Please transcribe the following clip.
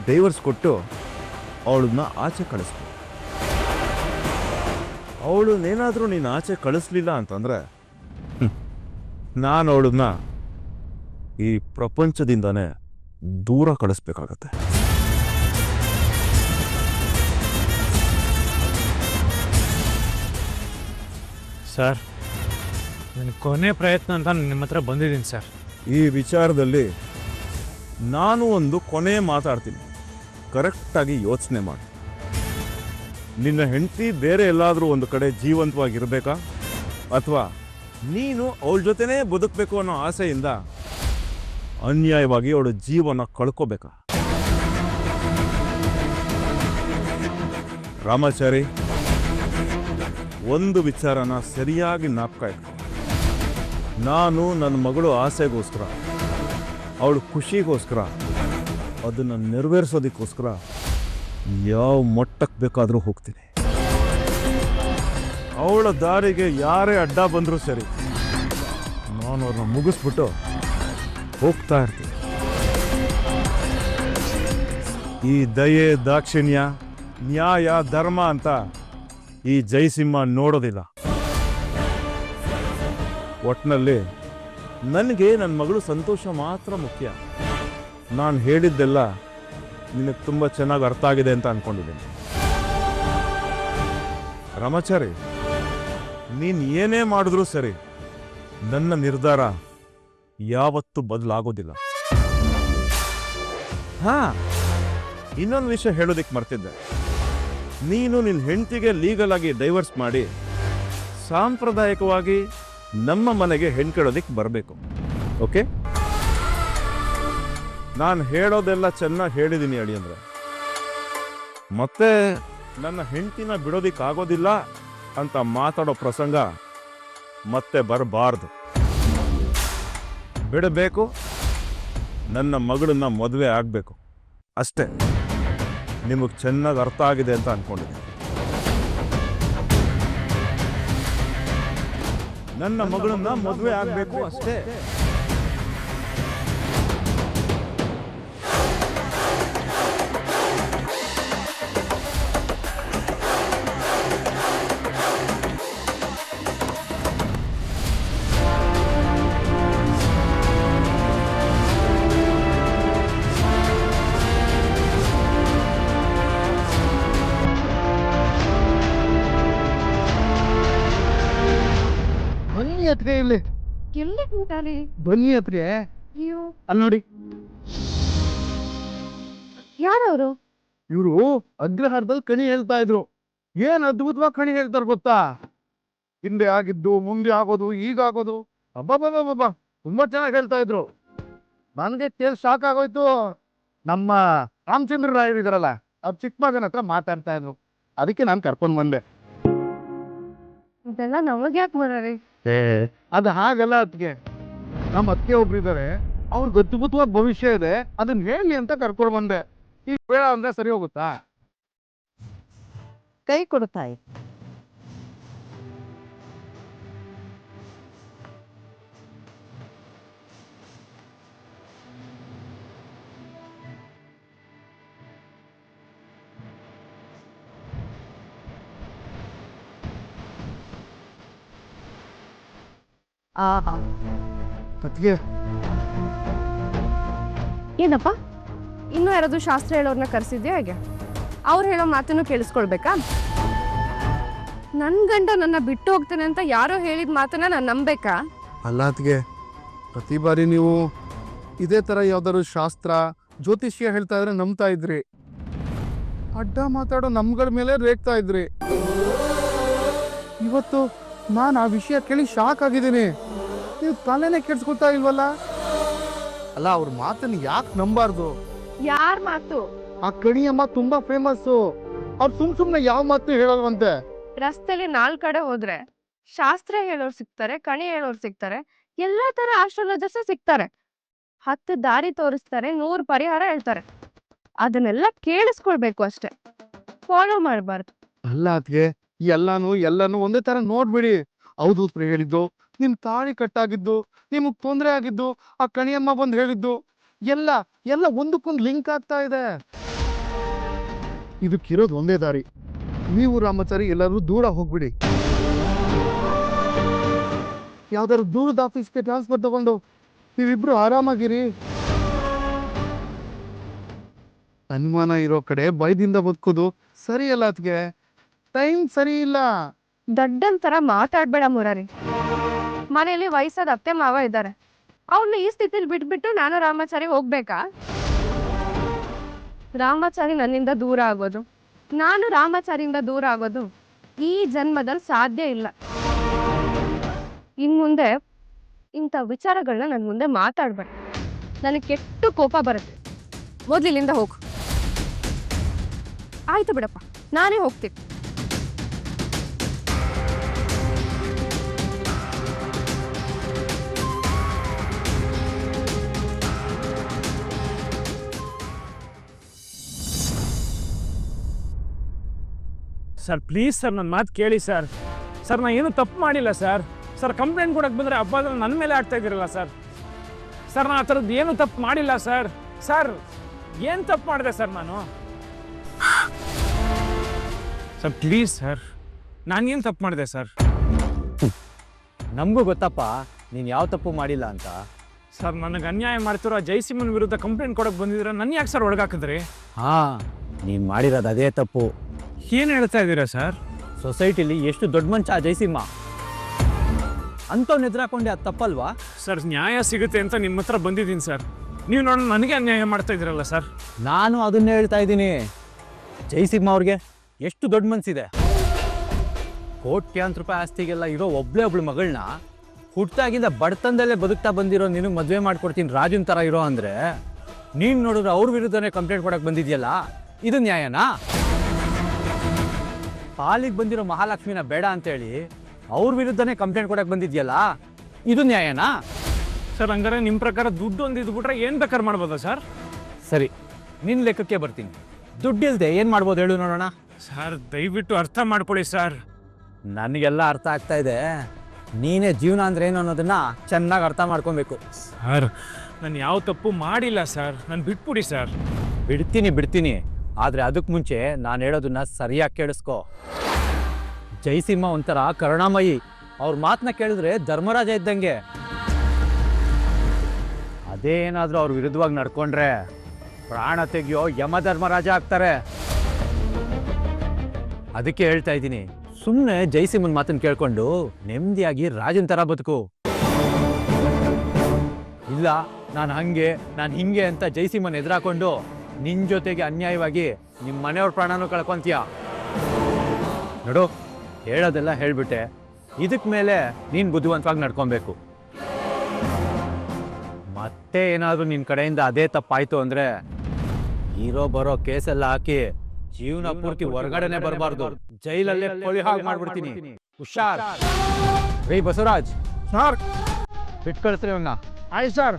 Divorce ಕೊಟ್ಟು ಅವಳನ್ನ ಆಚೆ ಕಳಿಸ್ಬೇಕು. ಅವಳನ್ನೇನಾದರೂ ನೀನು ಆಚೆ ಕಳಿಸ್ಲಿಲ್ಲ ಅಂತಂದ್ರೆ ನಾನು ಅವಳನ್ನ ಈ ಪ್ರಪಂಚದಿಂದನೇ ದೂರ ಕಳಿಸ್ಬೇಕಾಗತ್ತೆ. ಸರ್, ನನ್ನ ಕೊನೆ ಪ್ರಯತ್ನ ಅಂತ ನಿಮ್ಮ ಹತ್ರ ಬಂದಿದ್ದೀನಿ ಸರ್. ಈ ವಿಚಾರದಲ್ಲಿ ನಾನು ಒಂದು ಕೊನೆ ಮಾತಾಡ್ತೀನಿ, ಕರೆಕ್ಟಾಗಿ ಯೋಚನೆ ಮಾಡಿ. ನಿನ್ನ ಹೆಂಡತಿ ಬೇರೆ ಎಲ್ಲಾದರೂ ಒಂದು ಕಡೆ ಜೀವಂತವಾಗಿರಬೇಕಾ, ಅಥವಾ ನೀನು ಅವಳ ಜೊತೆನೇ ಬದುಕಬೇಕು ಅನ್ನೋ ಆಸೆಯಿಂದ ಅನ್ಯಾಯವಾಗಿ ಅವಳ ಜೀವನ ಕಳ್ಕೋಬೇಕಾ? ರಾಮಾಚಾರಿ, ಒಂದು ವಿಚಾರನ ಸರಿಯಾಗಿ ಜ್ಞಾಪಕ ಇಟ್ಕೊ. ನಾನು ನನ್ನ ಮಗಳು ಆಸೆಗೋಸ್ಕರ, ಅವಳು ಖುಷಿಗೋಸ್ಕರ, ಅದನ್ನು ನೆರವೇರಿಸೋದಕ್ಕೋಸ್ಕರ ಯಾವ ಮಟ್ಟಕ್ಕೆ ಬೇಕಾದರೂ ಹೋಗ್ತೀನಿ. ಅವಳ ದಾರಿಗೆ ಯಾರೇ ಅಡ್ಡ ಬಂದರೂ ಸರಿ, ನಾನು ಅವ್ರನ್ನ ಮುಗಿಸ್ಬಿಟ್ಟು ಹೋಗ್ತಾ ಇರ್ತೀನಿ. ಈ ದಯೆ, ದಾಕ್ಷಿಣ್ಯ, ನ್ಯಾಯ, ಧರ್ಮ ಅಂತ ಈ ಜಯಸಿಂಹ ನೋಡೋದಿಲ್ಲ. ಒಟ್ಟಿನಲ್ಲಿ ನನಗೆ ನನ್ನ ಮಗಳು ಸಂತೋಷ ಮಾತ್ರ ಮುಖ್ಯ. ನಾನು ಹೇಳಿದ್ದೆಲ್ಲ ನಿನಗೆ ತುಂಬ ಚೆನ್ನಾಗಿ ಅರ್ಥ ಆಗಿದೆ ಅಂತ ಅಂದ್ಕೊಂಡಿದ್ದೀನಿ. ರಾಮಾಚಾರಿ, ನೀನು ಏನೇ ಮಾಡಿದ್ರೂ ಸರಿ, ನನ್ನ ನಿರ್ಧಾರ ಯಾವತ್ತೂ ಬದಲಾಗೋದಿಲ್ಲ. ಇನ್ನೊಂದು ವಿಷಯ ಹೇಳೋದಿಕ್ಕೆ ಮರ್ತಿದ್ದೆ. ನೀನು ನಿನ್ನ ಹೆಂಡತಿಗೆ ಲೀಗಲ್ ಆಗಿ ಡೈವರ್ಸ್ ಮಾಡಿ ಸಾಂಪ್ರದಾಯಿಕವಾಗಿ ನಮ್ಮ ಮನೆಗೆ ಹೆಣ್ಣು ಕೇಳೋದಿಕ್ಕೆ ಬರಬೇಕು. ಓಕೆ? ನಾನು ಹೇಳೋದೆಲ್ಲ ಚೆನ್ನಾಗಿ ಹೇಳಿದ್ದೀನಿ ಅಡಿ ಅಂದ್ರೆ, ಮತ್ತೆ ನನ್ನ ಹೆಂಡತಿನ ಬಿಡೋದಿಕ್ಕಾಗೋದಿಲ್ಲ ಅಂತ ಮಾತಾಡೋ ಪ್ರಸಂಗ ಮತ್ತೆ ಬರಬಾರ್ದು. ಬಿಡಬೇಕು, ನನ್ನ ಮಗಳನ್ನ ಮದುವೆ ಆಗಬೇಕು ಅಷ್ಟೇ. ನಿಮಗೆ ಚೆನ್ನಾಗಿ ಅರ್ಥ ಆಗಿದೆ ಅಂತ ಅಂದ್ಕೊಂಡಿದ್ದೀನಿ. ನನ್ನ ಮಗಳನ್ನ ಮದುವೆ ಆಗಬೇಕು ಅಷ್ಟೇ. ಬನ್ನಿ ಹತ್ರ ಇಲ್ಲಿ, ಎಲ್ಲಿ ಕೂತಾನೆ? ಬನ್ನಿ ಹತ್ರ. ನೀವು ಅಲ್ಲಿ ನೋಡಿ, ಯಾರವರು? ಇವರು ಅಗ್ರಹಾರದಲ್ಲಿ ಕಣಿ ಹೇಳ್ತಾ ಇದ್ರು. ಏನ್ ಅದ್ಭುತವಾಗಿ ಕಣಿ ಹೇಳ್ತಾರೆ ಗೊತ್ತಾ? ಹಿಂದೆ ಆಗಿದ್ದು, ಮುಂದೆ ಆಗೋದು, ಈಗಾಗೋದು, ಅಬ್ಬಬ್ಬಬ್ಬ ತುಂಬಾ ಚೆನ್ನಾಗಿ ಹೇಳ್ತಾ ಇದ್ರು. ನನಗೆ ಕೇಳಿ ಶಾಕ್ ಆಗೋಯ್ತು. ನಮ್ಮ ರಾಮಚಂದ್ರ ರಾಯರು ಇದಾರಲ್ಲ, ಅವ್ರ ಚಿಕ್ಕ ಮಗನ ಹತ್ರ ಮಾತಾಡ್ತಾ ಇದ್ರು. ಅದಕ್ಕೆ ನಾನು ಕರ್ಕೊಂಡ್ ಬಂದೆ. ಇದೆಲ್ಲ ನಮಗೆ ಯಾಕೆ ಬರೋರಿ? ಅದು ಹಾಗಲ್ಲ ಅದಕ್ಕೆ. ನಮ್ಮ ಅತ್ತೆ ಒಬ್ರು ಇದಾರೆ, ಅವ್ರಿಗೆ ಅದ್ಭುತವಾದ ಭವಿಷ್ಯ ಇದೆ, ಅದನ್ನ ಹೇಳಿ ಅಂತ ಕರ್ಕೊಂಡು ಬಂದೆ. ಈಗ ಬೇಡ ಅಂದ್ರೆ ಸರಿ ಹೋಗುತ್ತಾ? ಕೈ ಕೊಡುತ್ತಾಯಿ. ಆಹಾ, ಅದಕ್ಕೆ ಏನಪ್ಪ, ಇನ್ನೂ ಯಾರಾದ್ರೂ ಶಾಸ್ತ್ರ ಹೇಳೋರ್ನ ಕರೆಸಿದ್ಯಾ ಹೇಗೆ? ಅವ್ರು ಹೇಳೋ ಮಾತನ್ನು ಕೇಳಿಸ್ಕೊಳ್ಬೇಕಾ? ನನ್ನ ಗಂಡ ನನ್ನ ಬಿಟ್ಟು ಹೋಗ್ತಾನೆ ಅಂತ ಯಾರೋ ಹೇಳಿದ ಮಾತನ್ನ ನಾನು ನಂಬೇಕಾ? ಅಲ್ಲ ಅದಕ್ಕೆ, ಪ್ರತಿ ಬಾರಿ ನೀವು ಇದೇ ತರ ಯಾವ್ದಾದ್ರು ಶಾಸ್ತ್ರ, ಜ್ಯೋತಿಷ್ಯ ಹೇಳ್ತಾ ಇದ್ರೆ ನಂಬ್ತಾ ಇದ್ರಿ. ಅಡ್ಡ ಮಾತಾಡೋ ನಮ್ಗಳ ಮೇಲೆ ರೇಗ್ತಾ ಇದ್ರಿ. ಇವತ್ತು ನಾನು ಆ ವಿಷಯ ಕೇಳಿ ಶಾಕ್ ಆಗಿದ್ದೀನಿ. ನೀವು ತಲೆನೇ ಕೆಡ್ಸ್ಕೊತಾ ಇಲ್ವಲ್ಲ? ಅಲ್ಲ, ಅವ್ರ ಮಾತನ್ನ ಯಾಕೆ ನಂಬಾರ್ದು? ಯಾರ ಮಾತು? ಆ ಕಣಿಯಮ್ಮ ತುಂಬಾ ಫೇಮಸ್ಸು. ಅವ್ರು ಸುಮ್ನೆ ಯಾವ ಮಾತು ಹೇಳಲ್ವಂತೆ. ರಸ್ತೆಲಿ 4 ಕಡೆ ಹೋದ್ರೆ ಶಾಸ್ತ್ರ ಹೇಳೋರು ಸಿಗ್ತಾರೆ, ಕಣಿ ಹೇಳೋರು ಸಿಗ್ತಾರೆ, ಎಲ್ಲಾ ತರ ಆಸ್ಟ್ರಾಲಜರ್ಸ್ ಸಿಗ್ತಾರೆ. 10 ದಾರಿ ತೋರಿಸ್ತಾರೆ, 100 ಪರಿಹಾರ ಹೇಳ್ತಾರೆ. ಅದನ್ನೆಲ್ಲ ಕೇಳಿಸ್ಕೊಳ್ಬೇಕು ಅಷ್ಟೇ, ಫಾಲೋ ಮಾಡಬಾರ್ದು. ಅಲ್ಲ ಅದ್ಗೆ, ಎಲ್ಲಾನು ಒಂದೇ ತರ ನೋಡ್ಬಿಡಿ. ಹೌದು ಹೇಳಿದ್ದು, ನಿಮ್ ತಾಳಿ ಕಟ್ಟಾಗಿದ್ದು, ನಿಮಗ್ ತೊಂದರೆ ಆಗಿದ್ದು, ಆ ಕಣಿಯಮ್ಮ ಬಂದು ಹೇಳಿದ್ದು, ಎಲ್ಲ ಒಂದಕ್ಕೊಂದು ಲಿಂಕ್ ಆಗ್ತಾ ಇದೆ. ಇದಕ್ಕಿರೋದು ಒಂದೇ ದಾರಿ. ನೀವು ರಾಮಾಚಾರಿ ಎಲ್ಲರೂ ದೂರ ಹೋಗ್ಬಿಡಿ. ಯಾವ್ದಾದ್ರು ದೂರದ ಆಫೀಸ್ಗೆ ಟ್ರಾನ್ಸ್ಫರ್ ತಗೊಂಡು ನೀವಿಬ್ರು ಆರಾಮಾಗಿರಿ. ಅನುಮಾನ ಇರೋ ಕಡೆ ಭಯದಿಂದ ಬದುಕೋದು ಸರಿಯಲ್ಲ. ಅದ್ಗೆ ಟೈಮ್ ಸರಿ ಇಲ್ಲ. ದಡ್ಡನ್ ತರ ಮಾತಾಡ್ಬೇಡ ಮುರಾರಿ. ಮನೇಲಿ ವಯಸ್ಸಾದ ಅತ್ತೆ ಮಾವ ಇದ್ದಾರೆ. ಅವ್ರನ್ನ ಈ ಸ್ಥಿತಿಲಿ ಬಿಟ್ಬಿಟ್ಟು ನಾನು ರಾಮಾಚಾರಿ ಹೋಗ್ಬೇಕಾ? ರಾಮಾಚಾರಿ ನನ್ನಿಂದ ದೂರ ಆಗೋದು, ನಾನು ರಾಮಾಚಾರಿಯಿಂದ ದೂರ ಆಗೋದು ಈ ಜನ್ಮದಲ್ಲಿ ಸಾಧ್ಯ ಇಲ್ಲ. ಇನ್ ಮುಂದೆ ಇಂಥ ವಿಚಾರಗಳನ್ನ ನನ್ನ ಮುಂದೆ ಮಾತಾಡ್ಬೇಡ. ನನಗೆ ಕೆಟ್ಟು ಕೋಪ ಬರುತ್ತೆ. ಮೊದ್ಲು ಇಲ್ಲಿಂದ ಹೋಗು. ಆಯ್ತು ಬಿಡಪ್ಪ, ನಾನೇ ಹೋಗ್ತೀನಿ. ಸರ್ ಪ್ಲೀಸ್ ಸರ್, ನನ್ನ ಮಾತು ಕೇಳಿ ಸರ್. ಸರ್ ನಾನು ಏನು ತಪ್ಪು ಮಾಡಿಲ್ಲ ಸರ್. ಸರ್ ಕಂಪ್ಲೇಂಟ್ ಕೊಡಕ್ಕೆ ಬಂದರೆ ಹಬ್ಬ ನನ್ನ ಮೇಲೆ ಆಗ್ತಾ ಇದ್ದೀರಲ್ಲ ಸರ್. ಸರ್ ನಾನು ಆ ಥರದ್ದು ಏನು ತಪ್ಪು ಮಾಡಿಲ್ಲ ಸರ್. ಸರ್ ಏನು ತಪ್ಪು ಮಾಡಿದೆ ಸರ್ ನಾನು? ಸರ್ ಪ್ಲೀಸ್ ಸರ್, ನಾನೇನು ತಪ್ಪು ಮಾಡಿದೆ ಸರ್? ನಮಗೂ ಗೊತ್ತಪ್ಪ ನೀನು ಯಾವ ತಪ್ಪು ಮಾಡಿಲ್ಲ ಅಂತ. ಸರ್ ನನಗೆ ಅನ್ಯಾಯ ಮಾಡ್ತಿರೋ ಜೈಸಿಮನ್ ವಿರುದ್ಧ ಕಂಪ್ಲೇಂಟ್ ಕೊಡಕ್ಕೆ ಬಂದಿದ್ದೀರಾ, ನನ್ನ ಯಾಕೆ ಸರ್ ಒಳಗಾಕಿದ್ರಿ? ಹಾಂ, ನೀನು ಮಾಡಿರೋದು ಅದೇ ತಪ್ಪು. ಏನು ಹೇಳ್ತಾ ಇದ್ದೀರಾ ಸರ್? ಸೊಸೈಟಿಲಿ ಎಷ್ಟು ದೊಡ್ಡ ಮನುಷ್ಯ ಆ ಜಯಸಿಂಹ, ಅಂಥವ್ನು ಎದುರಾಕೊಂಡೆ ಅದು ತಪ್ಪಲ್ವಾ? ಸರ್ ನ್ಯಾಯ ಸಿಗುತ್ತೆ ಅಂತ ನಿಮ್ಮ ಹತ್ರ ಬಂದಿದ್ದೀನಿ ಸರ್. ನೀವು ನೋಡಿ ನನಗೆ ಅನ್ಯಾಯ ಮಾಡ್ತಾ ಇದ್ದೀರಲ್ಲ ಸರ್. ನಾನು ಅದನ್ನೇ ಹೇಳ್ತಾ ಇದ್ದೀನಿ. ಜಯಸಿಂಹ ಅವ್ರಿಗೆ ಎಷ್ಟು ದೊಡ್ಡ ಮನಸ್ಸಿದೆ. ಕೋಟ್ಯಾಂತರ ರೂಪಾಯಿ ಆಸ್ತಿಗೆಲ್ಲ ಇರೋ ಒಬ್ಳು ಮಗಳನ್ನ ಹುಟ್ಟಾಗಿಂದ ಬಡತನದಲ್ಲೇ ಬದುಕ್ತಾ ಬಂದಿರೋ ನಿನಗೆ ಮದುವೆ ಮಾಡ್ಕೊಡ್ತೀನಿ ರಾಜನ್ ಥರ ಇರೋ ಅಂದರೆ, ನೀನು ನೋಡಿದ್ರೆ ಅವ್ರ ವಿರುದ್ಧನೇ ಕಂಪ್ಲೇಂಟ್ ಕೊಡಕ್ಕೆ ಬಂದಿದ್ಯಲ್ಲ, ಇದು ನ್ಯಾಯನಾ? ಪಾಲಿಗೆ ಬಂದಿರೋ ಮಹಾಲಕ್ಷ್ಮಿನ ಬೇಡ ಅಂತೇಳಿ ಅವ್ರ ವಿರುದ್ಧನೇ ಕಂಪ್ಲೇಂಟ್ ಕೊಡಕ್ಕೆ ಬಂದಿದ್ಯಲ್ಲ, ಇದು ನ್ಯಾಯನಾ? ಸರ್ ಹಂಗಾರೆ ನಿಮ್ಮ ಪ್ರಕಾರ ದುಡ್ಡು ಒಂದು ಇದ್ಬಿಟ್ರೆ ಏನು ಬೇಕಾದ್ರೆ ಮಾಡ್ಬೋದಾ ಸರ್? ಸರಿ, ನಿನ್ನ ಲೆಕ್ಕಕ್ಕೆ ಬರ್ತೀನಿ. ದುಡ್ಡಿಲ್ದೆ ಏನು ಮಾಡ್ಬೋದು ಹೇಳು ನೋಡೋಣ. ಸರ್ ದಯವಿಟ್ಟು ಅರ್ಥ ಮಾಡ್ಕೊಳ್ಳಿ ಸರ್. ನನಗೆಲ್ಲ ಅರ್ಥ ಆಗ್ತಾ ಇದೆ. ನೀನೇ ಜೀವನ ಅಂದ್ರೆ ಏನು ಅನ್ನೋದನ್ನ ಚೆನ್ನಾಗಿ ಅರ್ಥ ಮಾಡ್ಕೊಬೇಕು. ಸರ್ ನಾನು ಯಾವ ತಪ್ಪು ಮಾಡಿಲ್ಲ ಸರ್, ನಾನು ಬಿಟ್ಬಿಡಿ ಸರ್. ಬಿಡ್ತೀನಿ, ಆದರೆ ಅದಕ್ಕೆ ಮುಂಚೆ ನಾನು ಹೇಳೋದನ್ನ ಸರಿಯಾಗಿ ಕೇಳಿಸ್ಕೊ. ಜಯಸಿಂಹ ಒಂಥರ ಕರುಣಾಮಯಿ. ಅವ್ರ ಮಾತನ್ನ ಕೇಳಿದ್ರೆ ಧರ್ಮರಾಜ ಇದ್ದಂಗೆ. ಅದೇ ಏನಾದರೂ ಅವ್ರ ವಿರುದ್ಧವಾಗಿ ನಡ್ಕೊಂಡ್ರೆ ಪ್ರಾಣ ತೆಗೆಯೋ ಯಮ ಧರ್ಮರಾಜ ಆಗ್ತಾರೆ. ಅದಕ್ಕೆ ಹೇಳ್ತಾ ಇದ್ದೀನಿ, ಸುಮ್ಮನೆ ಜಯಸಿಂಹನ ಮಾತನ್ನು ಕೇಳ್ಕೊಂಡು ನೆಮ್ಮದಿಯಾಗಿ ರಾಜನ್ ಥರ ಬದುಕು. ಇಲ್ಲ ನಾನು ಹಿಂಗೆ ಅಂತ ಜಯಸಿಂಹನ ಎದುರಾಕೊಂಡು ನಿನ್ನ ಜೊತೆಗೆ ಅನ್ಯಾಯವಾಗಿ ನಿಮ್ಮ ಮನೆಯವ್ರ ಪ್ರಾಣನೂ ಕಳ್ಕೊಂತೀಯ. ನೋಡು, ಹೇಳೋದೆಲ್ಲ ಹೇಳ್ಬಿಟ್ಟೆ. ಇದಕ್ಕೆ ಮೇಲೆ ನೀನು ಬುದ್ಧಿವಂತವಾಗಿ ನಡ್ಕೊಬೇಕು. ಮತ್ತೆ ಏನಾದರೂ ನಿನ್ನ ಕಡೆಯಿಂದ ಅದೇ ತಪ್ಪಾಯ್ತು ಅಂದರೆ ಇರೋ ಬರೋ ಕೇಸೆಲ್ಲ ಹಾಕಿ ಜೀವನ ಪೂರ್ತಿ ಹೊರಗಡೆನೆ ಬರಬಾರ್ದು, ಜೈಲಲ್ಲೇ ಕೊಳಿ ಹಾಗೆ ಮಾಡ್ಬಿಡ್ತೀನಿ. ಹುಷಾರ್. ರೀ ಬಸವರಾಜ್, ಸರ್ ಬಿಟ್ಟು ಕಳಿಸ್ರಿ ಅವನ್ನ. ಆಯ್ತು ಸರ್.